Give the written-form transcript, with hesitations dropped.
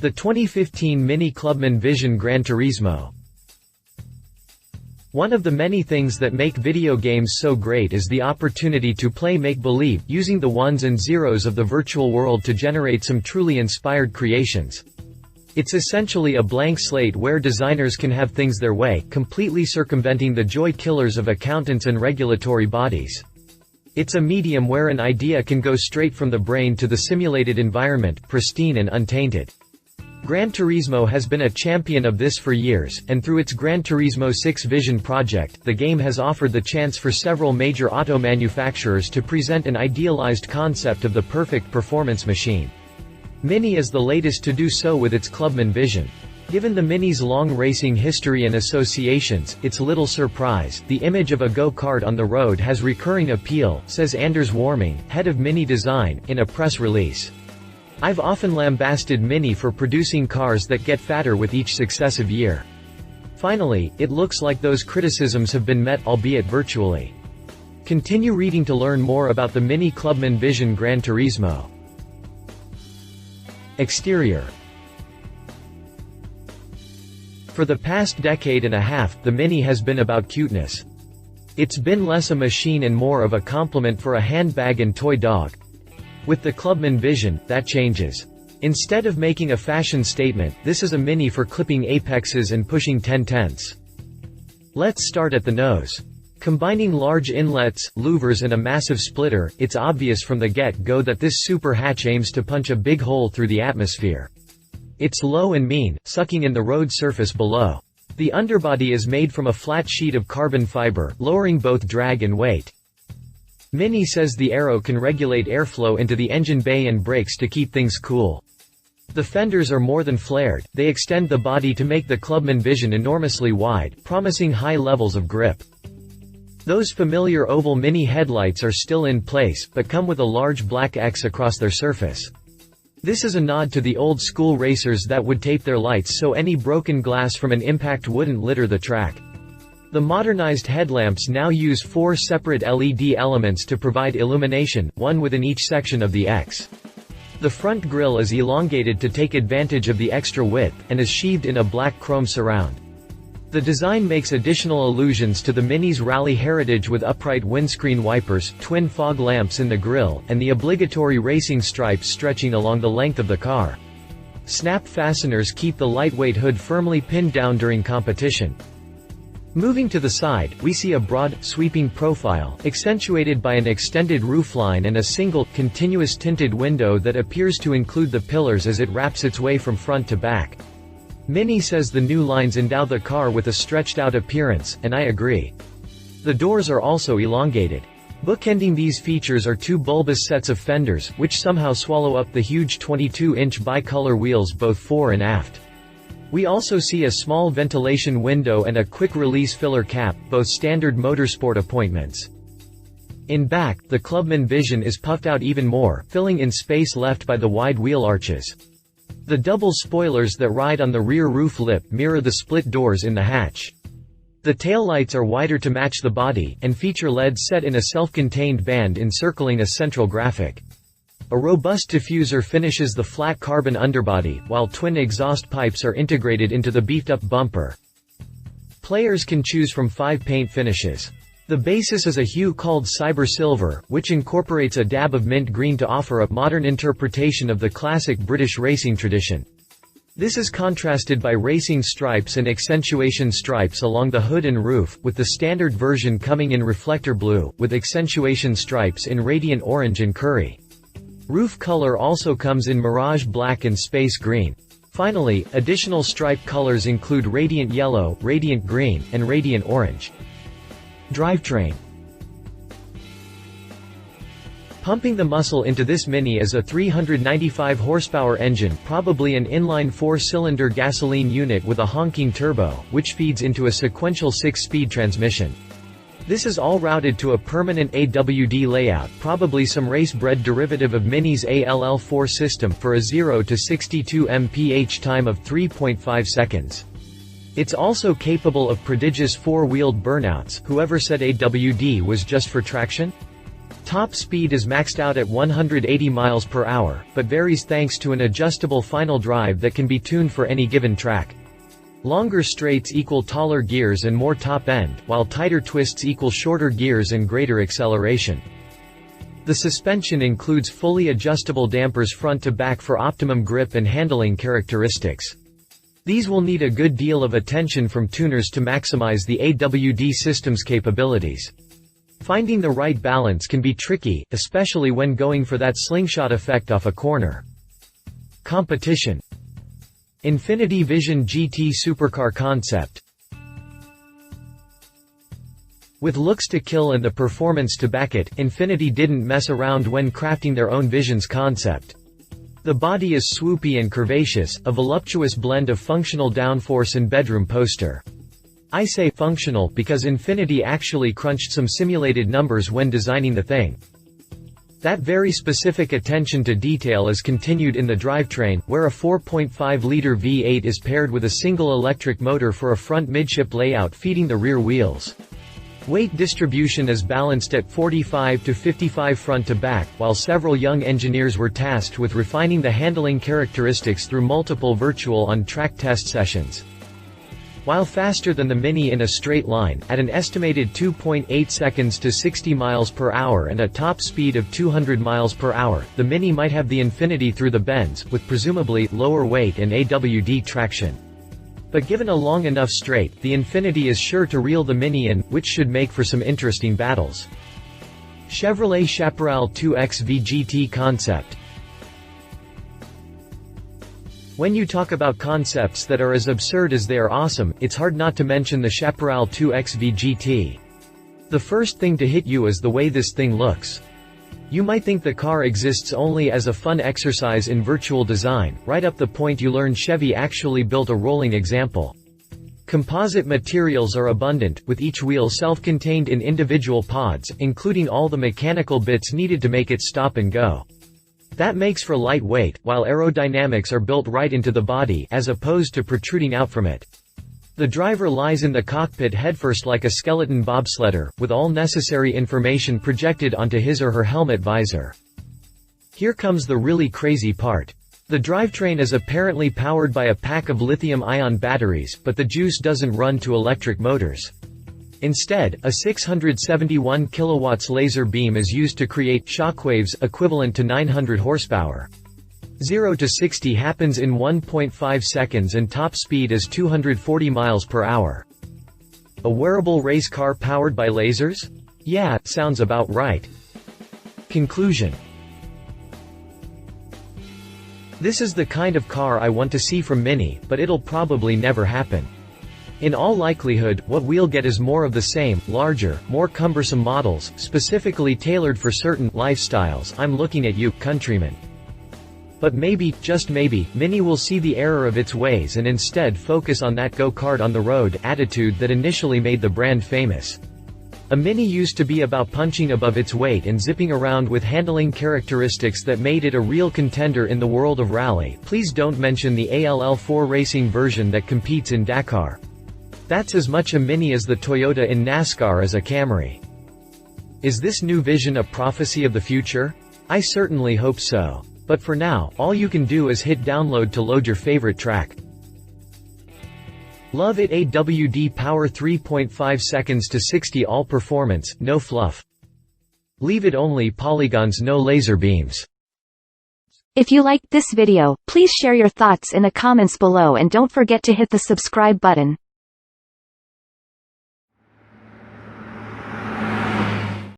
The 2015 Mini Clubman Vision Gran Turismo. One of the many things that make video games so great is the opportunity to play make-believe, using the ones and zeros of the virtual world to generate some truly inspired creations. It's essentially a blank slate where designers can have things their way, completely circumventing the joy killers of accountants and regulatory bodies. It's a medium where an idea can go straight from the brain to the simulated environment, pristine and untainted. Gran Turismo has been a champion of this for years, and through its Gran Turismo 6 Vision project, the game has offered the chance for several major auto manufacturers to present an idealized concept of the perfect performance machine. Mini is the latest to do so with its Clubman Vision. Given the Mini's long racing history and associations, it's little surprise, the image of a go-kart on the road has recurring appeal, says Anders Warming, head of Mini design, in a press release. I've often lambasted Mini for producing cars that get fatter with each successive year. Finally, it looks like those criticisms have been met, albeit virtually. Continue reading to learn more about the Mini Clubman Vision Gran Turismo. Exterior. For the past decade and a half, the Mini has been about cuteness. It's been less a machine and more of a complement for a handbag and toy dog. With the Clubman Vision, that changes. Instead of making a fashion statement, this is a Mini for clipping apexes and pushing 10/10ths. Let's start at the nose. Combining large inlets, louvers and a massive splitter, it's obvious from the get-go that this super hatch aims to punch a big hole through the atmosphere. It's low and mean, sucking in the road surface below. The underbody is made from a flat sheet of carbon fiber, lowering both drag and weight. Mini says the aero can regulate airflow into the engine bay and brakes to keep things cool. The fenders are more than flared, they extend the body to make the Clubman Vision enormously wide, promising high levels of grip. Those familiar oval Mini headlights are still in place, but come with a large black X across their surface. This is a nod to the old-school racers that would tape their lights so any broken glass from an impact wouldn't litter the track. The modernized headlamps now use 4 separate LED elements to provide illumination, one within each section of the X. The front grille is elongated to take advantage of the extra width, and is sheathed in a black chrome surround. The design makes additional allusions to the Mini's rally heritage with upright windscreen wipers, twin fog lamps in the grille, and the obligatory racing stripes stretching along the length of the car. Snap fasteners keep the lightweight hood firmly pinned down during competition. Moving to the side, we see a broad, sweeping profile, accentuated by an extended roofline and a single, continuous tinted window that appears to include the pillars as it wraps its way from front to back. Mini says the new lines endow the car with a stretched-out appearance, and I agree. The doors are also elongated. Bookending these features are 2 bulbous sets of fenders, which somehow swallow up the huge 22-inch bicolor wheels both fore and aft. We also see a small ventilation window and a quick-release filler cap, both standard motorsport appointments. In back, the Clubman Vision is puffed out even more, filling in space left by the wide wheel arches. The double spoilers that ride on the rear roof lip mirror the split doors in the hatch. The taillights are wider to match the body, and feature LEDs set in a self-contained band encircling a central graphic. A robust diffuser finishes the flat carbon underbody, while twin exhaust pipes are integrated into the beefed-up bumper. Players can choose from 5 paint finishes. The basis is a hue called Cyber Silver, which incorporates a dab of mint green to offer a modern interpretation of the classic British racing tradition. This is contrasted by racing stripes and accentuation stripes along the hood and roof, with the standard version coming in reflector blue, with accentuation stripes in radiant orange and curry. Roof color also comes in Mirage Black and Space Green. Finally, additional stripe colors include Radiant Yellow, Radiant Green, and Radiant Orange. Drivetrain. Pumping the muscle into this Mini is a 395 horsepower engine, probably an inline 4-cylinder gasoline unit with a honking turbo, which feeds into a sequential 6-speed transmission. This is all routed to a permanent AWD layout, probably some race-bred derivative of Mini's ALL4 system, for a 0 to 62 mph time of 3.5 seconds. It's also capable of prodigious 4-wheeled burnouts. Whoever said AWD was just for traction? Top speed is maxed out at 180 miles per hour, but varies thanks to an adjustable final drive that can be tuned for any given track. Longer straights equal taller gears and more top end, while tighter twists equal shorter gears and greater acceleration. The suspension includes fully adjustable dampers front to back for optimum grip and handling characteristics. These will need a good deal of attention from tuners to maximize the AWD system's capabilities. Finding the right balance can be tricky, especially when going for that slingshot effect off a corner. Competition. Infiniti Vision GT Supercar Concept. With looks to kill and the performance to back it, Infiniti didn't mess around when crafting their own Vision's concept. The body is swoopy and curvaceous, a voluptuous blend of functional downforce and bedroom poster. I say functional because Infiniti actually crunched some simulated numbers when designing the thing. That very specific attention to detail is continued in the drivetrain, where a 4.5-liter V8 is paired with a single electric motor for a front midship layout feeding the rear wheels. Weight distribution is balanced at 45 to 55 front to back, while several young engineers were tasked with refining the handling characteristics through multiple virtual on-track test sessions. While faster than the Mini in a straight line, at an estimated 2.8 seconds to 60 miles per hour and a top speed of 200 miles per hour, the Mini might have the Infiniti through the bends, with presumably lower weight and AWD traction. But given a long enough straight, the Infiniti is sure to reel the Mini in, which should make for some interesting battles. Chevrolet Chaparral 2X VGT Concept. When you talk about concepts that are as absurd as they are awesome, it's hard not to mention the Chaparral 2X VGT. The first thing to hit you is the way this thing looks. You might think the car exists only as a fun exercise in virtual design, right up the point you learn Chevy actually built a rolling example. Composite materials are abundant, with each wheel self-contained in individual pods, including all the mechanical bits needed to make it stop and go. That makes for lightweight, while aerodynamics are built right into the body, as opposed to protruding out from it. The driver lies in the cockpit headfirst like a skeleton bobsledder, with all necessary information projected onto his or her helmet visor. Here comes the really crazy part. The drivetrain is apparently powered by a pack of lithium-ion batteries, but the juice doesn't run to electric motors. Instead, a 671 kilowatts laser beam is used to create shockwaves equivalent to 900 horsepower. 0 to 60 happens in 1.5 seconds and top speed is 240 miles per hour. A wearable race car powered by lasers? Yeah, sounds about right. Conclusion. This is the kind of car I want to see from Mini, but it'll probably never happen. In all likelihood, what we'll get is more of the same, larger, more cumbersome models, specifically tailored for certain lifestyles. I'm looking at you, countrymen. But maybe, just maybe, Mini will see the error of its ways and instead focus on that go-kart on the road attitude that initially made the brand famous. A Mini used to be about punching above its weight and zipping around with handling characteristics that made it a real contender in the world of rally. Please don't mention the ALL4 racing version that competes in Dakar. That's as much a Mini as the Toyota in NASCAR is a Camry. Is this new Vision a prophecy of the future? I certainly hope so. But for now, all you can do is hit download to load your favorite track. Love it. AWD power 3.5 seconds to 60 all performance, no fluff. Leave it only polygons, no laser beams. If you liked this video, please share your thoughts in the comments below and don't forget to hit the subscribe button.